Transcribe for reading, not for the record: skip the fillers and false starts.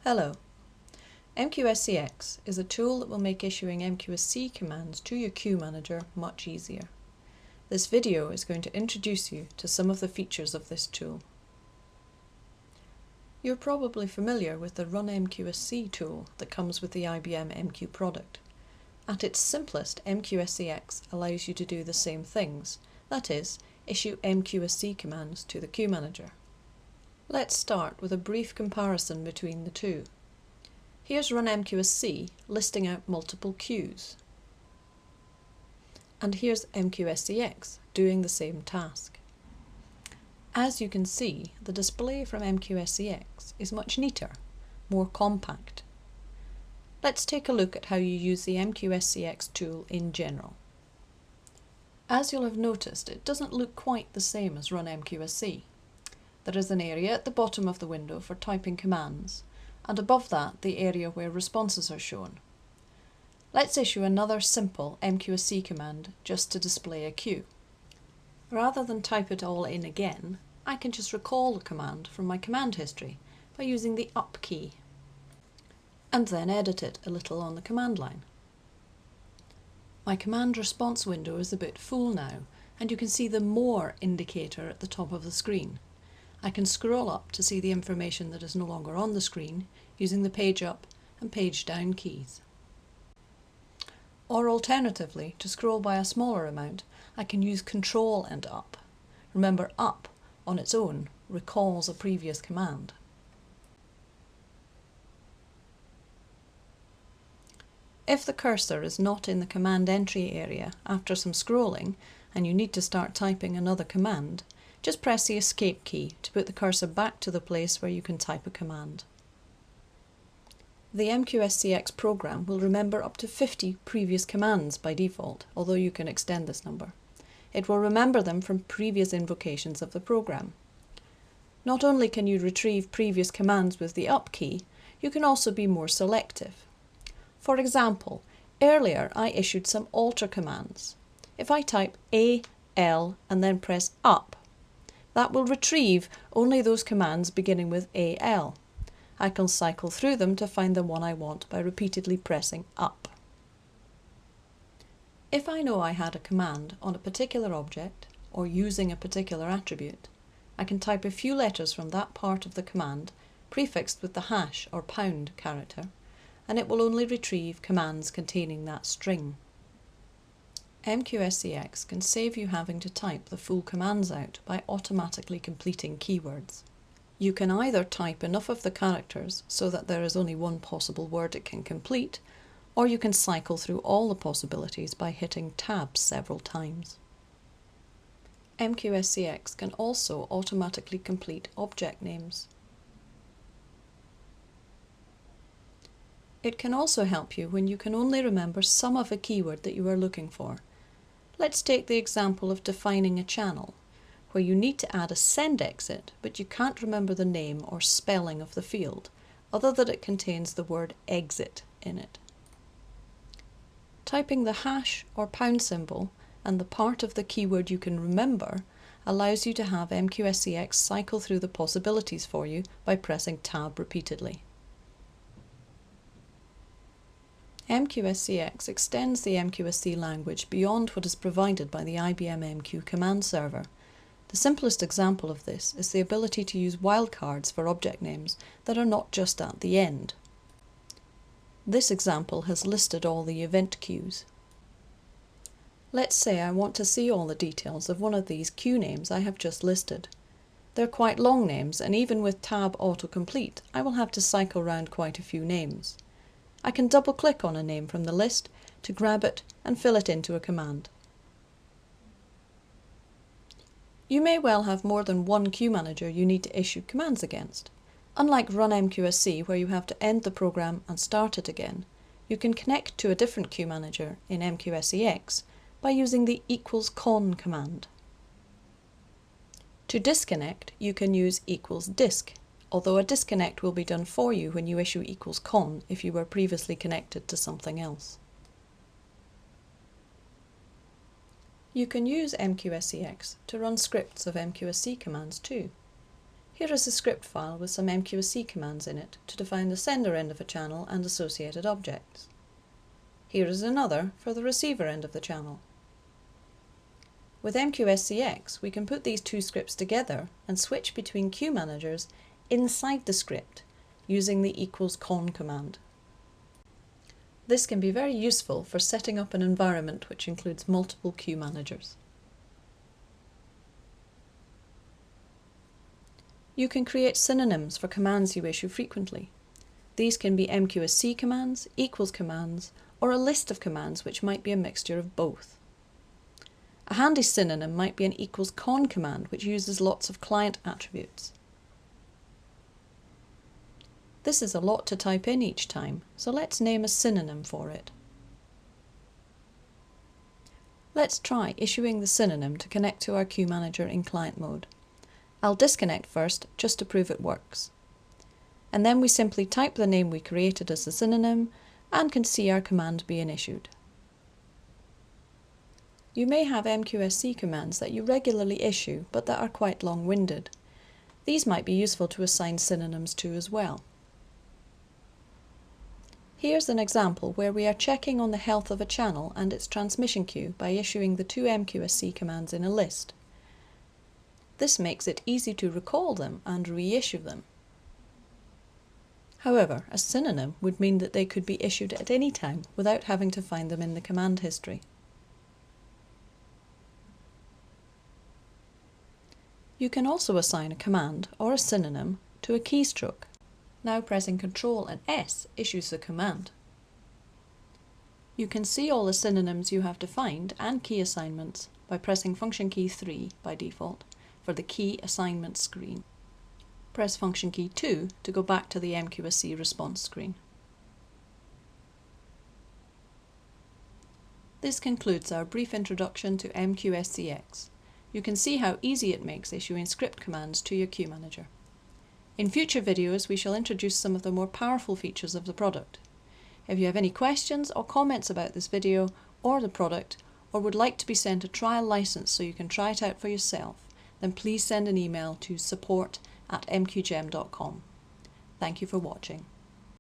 Hello. MQSCX is a tool that will make issuing MQSC commands to your queue manager much easier. This video is going to introduce you to some of the features of this tool. You're probably familiar with the Run MQSC tool that comes with the IBM MQ product. At its simplest, MQSCX allows you to do the same things, that is, issue MQSC commands to the queue manager. Let's start with a brief comparison between the two. Here's Run MQSC listing out multiple queues. And here's MQSCX doing the same task. As you can see, the display from MQSCX is much neater, more compact. Let's take a look at how you use the MQSCX tool in general. As you'll have noticed, it doesn't look quite the same as Run MQSC. There is an area at the bottom of the window for typing commands, and above that the area where responses are shown. Let's issue another simple MQSC command just to display a queue. Rather than type it all in again, I can just recall the command from my command history by using the up key, and then edit it a little on the command line. My command response window is a bit full now, and you can see the More indicator at the top of the screen. I can scroll up to see the information that is no longer on the screen using the page up and page down keys. Or alternatively, to scroll by a smaller amount, I can use Control and Up. Remember, Up on its own recalls a previous command. If the cursor is not in the command entry area after some scrolling and you need to start typing another command, just press the Escape key to put the cursor back to the place where you can type a command. The MQSCX program will remember up to 50 previous commands by default, although you can extend this number. It will remember them from previous invocations of the program. Not only can you retrieve previous commands with the up key, you can also be more selective. For example, earlier I issued some alter commands. If I type A, L and then press up, that will retrieve only those commands beginning with AL. I can cycle through them to find the one I want by repeatedly pressing up. If I know I had a command on a particular object or using a particular attribute, I can type a few letters from that part of the command prefixed with the hash or pound character, and it will only retrieve commands containing that string. MQSCX can save you having to type the full commands out by automatically completing keywords. You can either type enough of the characters so that there is only one possible word it can complete, or you can cycle through all the possibilities by hitting Tab several times. MQSCX can also automatically complete object names. It can also help you when you can only remember some of a keyword that you are looking for. Let's take the example of defining a channel, where you need to add a send exit, but you can't remember the name or spelling of the field, other than it contains the word exit in it. Typing the hash or pound symbol and the part of the keyword you can remember allows you to have MQSCX cycle through the possibilities for you by pressing Tab repeatedly. MQSCX extends the MQSC language beyond what is provided by the IBM MQ command server. The simplest example of this is the ability to use wildcards for object names that are not just at the end. This example has listed all the event queues. Let's say I want to see all the details of one of these queue names I have just listed. They're quite long names, and even with Tab autocomplete, I will have to cycle round quite a few names. I can double-click on a name from the list to grab it and fill it into a command. You may well have more than one queue manager you need to issue commands against. Unlike Run MQSC, where you have to end the program and start it again, you can connect to a different queue manager in MQSCX by using the =con command. To disconnect, you can use =disk, although a disconnect will be done for you when you issue =con if you were previously connected to something else. You can use MQSCX to run scripts of MQSC commands too. Here is a script file with some MQSC commands in it to define the sender end of a channel and associated objects. Here is another for the receiver end of the channel. With MQSCX, we can put these two scripts together and switch between queue managers inside the script using the =con command. This can be very useful for setting up an environment which includes multiple queue managers. You can create synonyms for commands you issue frequently. These can be MQSC commands, equals commands, or a list of commands which might be a mixture of both. A handy synonym might be an =con command which uses lots of client attributes. This is a lot to type in each time, so let's name a synonym for it. Let's try issuing the synonym to connect to our queue manager in client mode. I'll disconnect first just to prove it works. And then we simply type the name we created as the synonym and can see our command being issued. You may have MQSC commands that you regularly issue but that are quite long-winded. These might be useful to assign synonyms to as well. Here's an example where we are checking on the health of a channel and its transmission queue by issuing the two MQSC commands in a list. This makes it easy to recall them and reissue them. However, a synonym would mean that they could be issued at any time without having to find them in the command history. You can also assign a command or a synonym to a keystroke. Now pressing Ctrl and S issues the command. You can see all the synonyms you have defined and key assignments by pressing function key 3 by default for the key assignment screen. Press function key 2 to go back to the MQSC response screen. This concludes our brief introduction to MQSCX. You can see how easy it makes issuing script commands to your queue manager. In future videos we shall introduce some of the more powerful features of the product. If you have any questions or comments about this video or the product, or would like to be sent a trial license so you can try it out for yourself, then please send an email to support@mqgem.com. Thank you for watching.